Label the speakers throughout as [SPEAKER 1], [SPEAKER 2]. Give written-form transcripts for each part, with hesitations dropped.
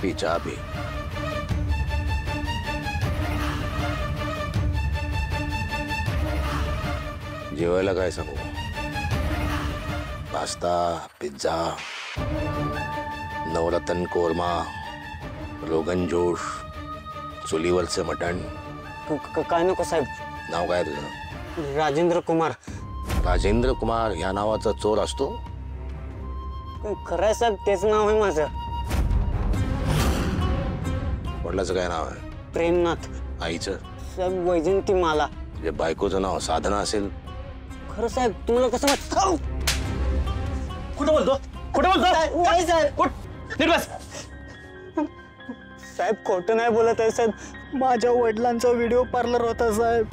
[SPEAKER 1] P चहा P. जेवायला काय सांगू? पास्ता, पिझ्झा, नवरत्न कोरमा, रोगन जोश, चुलीवरचे मटण.
[SPEAKER 2] काय नको साहेब.
[SPEAKER 1] नाव काय तुझं?
[SPEAKER 2] राजेंद्र कुमार.
[SPEAKER 1] राजेंद्र कुमार या नावाचा चोर असतो?
[SPEAKER 2] खरंय साहेब, तेच नाव आहे माझं.
[SPEAKER 1] वडिलाचं काय नाव आहे?
[SPEAKER 2] प्रेमनाथ.
[SPEAKER 1] आईचं?
[SPEAKER 2] साहेब वैजंती माला.
[SPEAKER 1] म्हणजे बायकोचं नाव साधना असेल?
[SPEAKER 2] खरं साहेब, तुम्हाला कसं वाटतं?
[SPEAKER 3] कुठं बोलतो? कुठं बोलतो?
[SPEAKER 2] नाही साहेब.
[SPEAKER 3] नीट बस.
[SPEAKER 2] साहेब खोटं नाही बोलत आहे साहेब. माझ्या वडिलांचा व्हिडिओ पार्लर होता साहेब.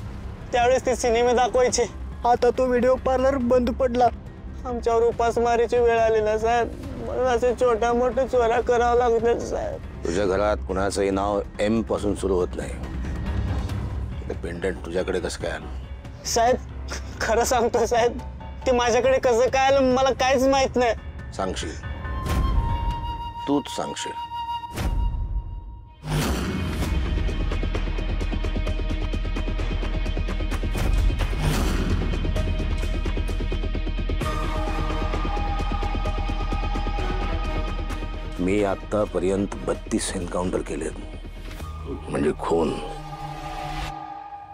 [SPEAKER 2] त्यावेळेस ते सिनेमे दाखवायचे. आता तो व्हिडिओ पार्लर बंद पडला. आमच्यावर उपासमारीची वेळ आली ना साहेब. मला असे छोट्या मोठ्या चोऱ्या करावं लागतात साहेब.
[SPEAKER 1] तुझ्या घरात कुणाचंही नाव एम पासून सुरू होत नाही. ते पेंडंट तुझ्याकडे कसं काय आलं?
[SPEAKER 2] साहेब खरं सांगतो साहेब, ते माझ्याकडे कसं काय आलं मला काहीच माहित नाही.
[SPEAKER 1] सांगशील? तूच सांगशील. मी आतापर्यंत 32 एन्काउंटर केलेत. म्हणजे खून.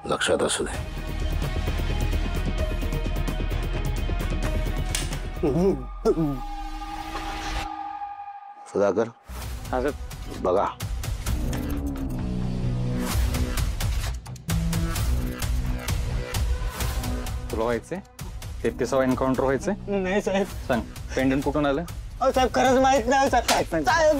[SPEAKER 1] लक्षात असू दे. सुधाकर बघा.
[SPEAKER 3] तुला व्हायचंय 33वा एन्काउंटर व्हायचंय?
[SPEAKER 2] नाही साहेब.
[SPEAKER 3] सांग, पेंडंट कुठून आलं?
[SPEAKER 2] साहेब खरंच माहित नाही साहेब. साहेब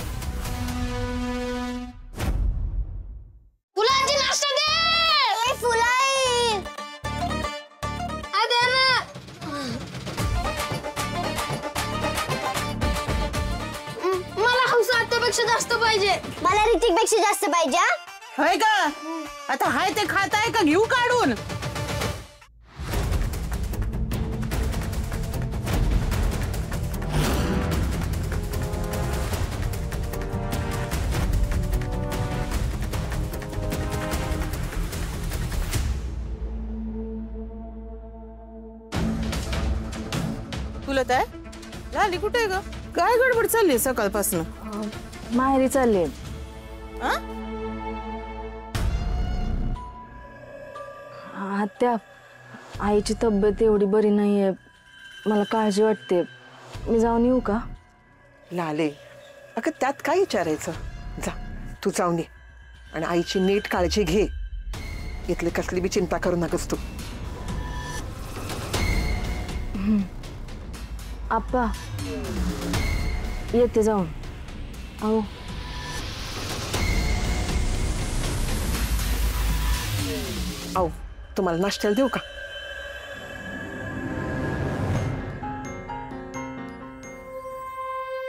[SPEAKER 4] फुलांची नाश्ता दे. फुलाई दे ना. मला हौस आत्यापेक्षा जास्त पाहिजे. मला ऋतिक पेक्षा जास्त पाहिजे.
[SPEAKER 5] होय का? आता हाय ते खाताय का घेऊ काढून? तुला काय लाली कुठे आहे ग? काय गडबड चालली सकाळपासून?
[SPEAKER 6] माहेरी चालले. आत्या, आईची तब्येत एवढी बरी नाहीये. मला काळजी वाटते. मी जाऊन येऊ का?
[SPEAKER 5] लाले अगं त्यात काय विचारायचं? जा तू जाऊन ये आणि आईची नीट काळजी घे. इथली कसली बी चिंता करू नकोस तू.
[SPEAKER 6] आप्पा येते जाऊन. अहो
[SPEAKER 5] आओ तुम्हाला नाश्त्याला देऊ का?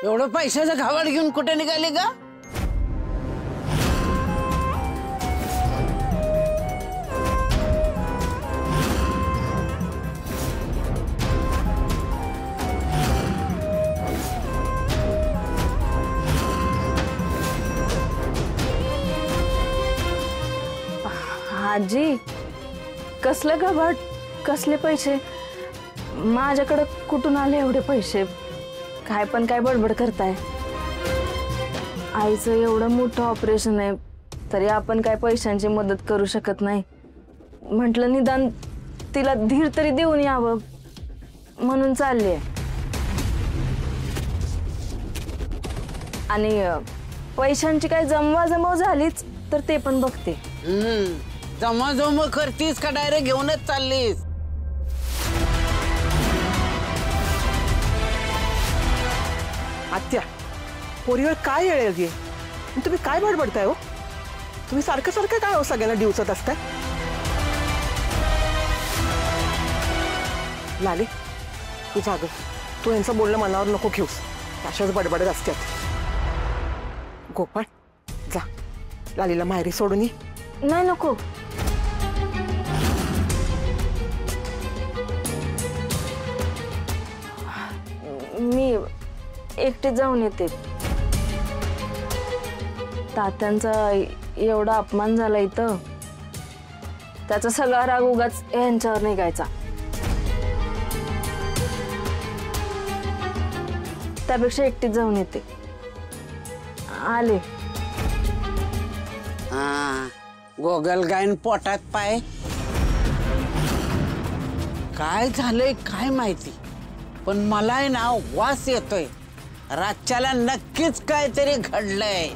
[SPEAKER 7] एवढं पैशाचं घावड घेऊन कुठे निघाले का?
[SPEAKER 6] आजी कसलं गबाड, कसले पैसे? माझ्याकडे कुठून आले एवढे पैसे? काय पण काय बडबड करताय? आईचं एवढं मोठं ऑपरेशन आहे तरी आपण काय पैशांची मदत करू शकत नाही. म्हटलं निदान तिला धीर तरी देऊन यावं म्हणून चालले. आणि पैशांची काय जमवाजमव झालीच तर ते पण बघते.
[SPEAKER 7] जमा करतीस का डायरेक्ट घेऊनच चाललीस?
[SPEAKER 5] आत्या पोरीवर काय येळ येते? तुम्ही काय बडबडताय हो? तुम्ही सारखं सारखं काय हो सगळ्यांना डिवचत असताय? लाली तू जाग. तू यांचं बोलणं मनावर नको घेऊस. अशाच बडबडत असतात. गोपाळ जा लालीला माहेरी सोडून ये.
[SPEAKER 6] नाही नको. मी एकटे जाऊन येते. तात्यांचा एवढा अपमान झाला इथं, त्याचा सगळा राग उगाच यांच्यावर निघायचा. त्यापेक्षा एकटीच जाऊन येते. आले.
[SPEAKER 7] हा गोगल गायन पोटात पाय. काय झालंय काय माहिती, पण मला आहे ना वास येतोय. रातच्याला नक्कीच काहीतरी घडलंय.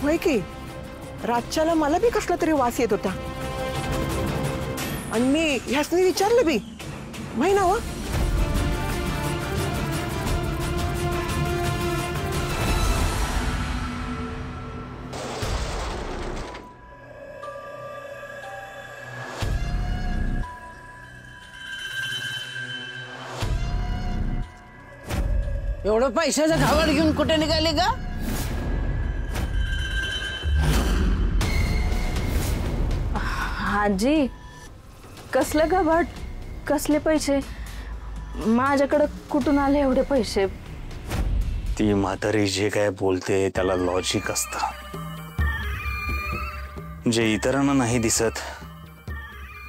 [SPEAKER 5] होय की रातच्याला मला बी कसला तरी वास येत होता आणि मी ह्यासनी विचारलं बी माही ना वा.
[SPEAKER 7] एवढं पैशाचं घावड घेऊन कुठे निघाली का?
[SPEAKER 6] आजी, कसलं गबाट, कसले पैसे? माझ्याकडे कुठून आले एवढे पैसे?
[SPEAKER 1] ती म्हातारी जे काय बोलते त्याला लॉजिक असतं. जे इतरांना नाही दिसत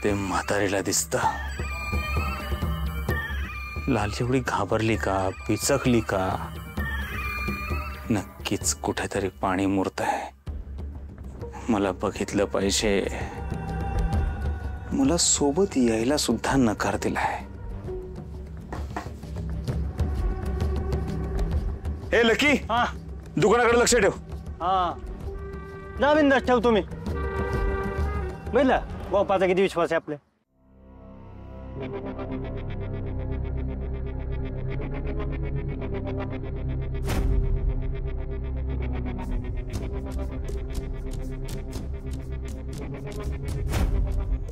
[SPEAKER 1] ते म्हातारीला दिसतं. लाल एवढी घाबरली का, पिचकली का? नक्कीच कुठेतरी पाणी मुरतंय. मला बघितलं पाहिजे. मला सोबत यायला सुद्धा नकार दिलाय. हे लकी,
[SPEAKER 2] हा
[SPEAKER 1] दुकानाकडे लक्ष ठेव.
[SPEAKER 2] हा जा बिंदास ठेव तुम्ही. बघितलं गोपाचा किती विश्वास आहे आपल्या.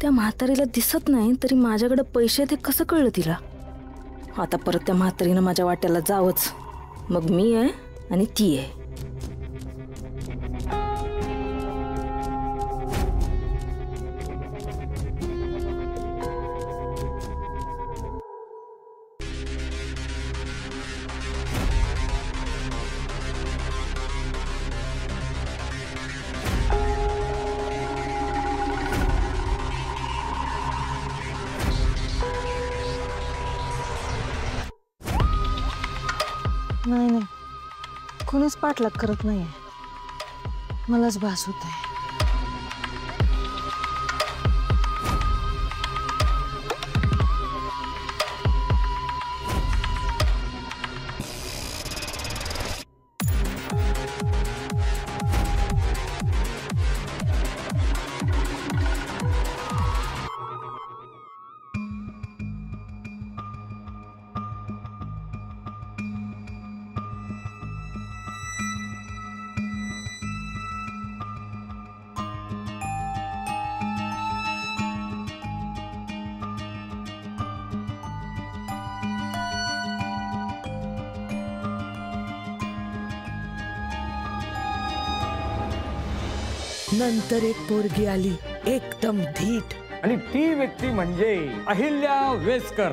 [SPEAKER 6] त्या म्हातारीला दिसत नाही तरी माझ्याकडे पैसे ते कसं कळलं तिला? आता परत त्या म्हातारीनं माझ्या वाट्याला जावंच. मग मी आहे आणि ती आहे.
[SPEAKER 8] नाही नाही, कोणीच पाठलाग करत नाहीये. मलाच भास होत आहे.
[SPEAKER 9] नंतर एक पोरगी आली एकदम धीट.
[SPEAKER 3] आणि ती व्यक्ती म्हणजे अहिल्या वेसकर.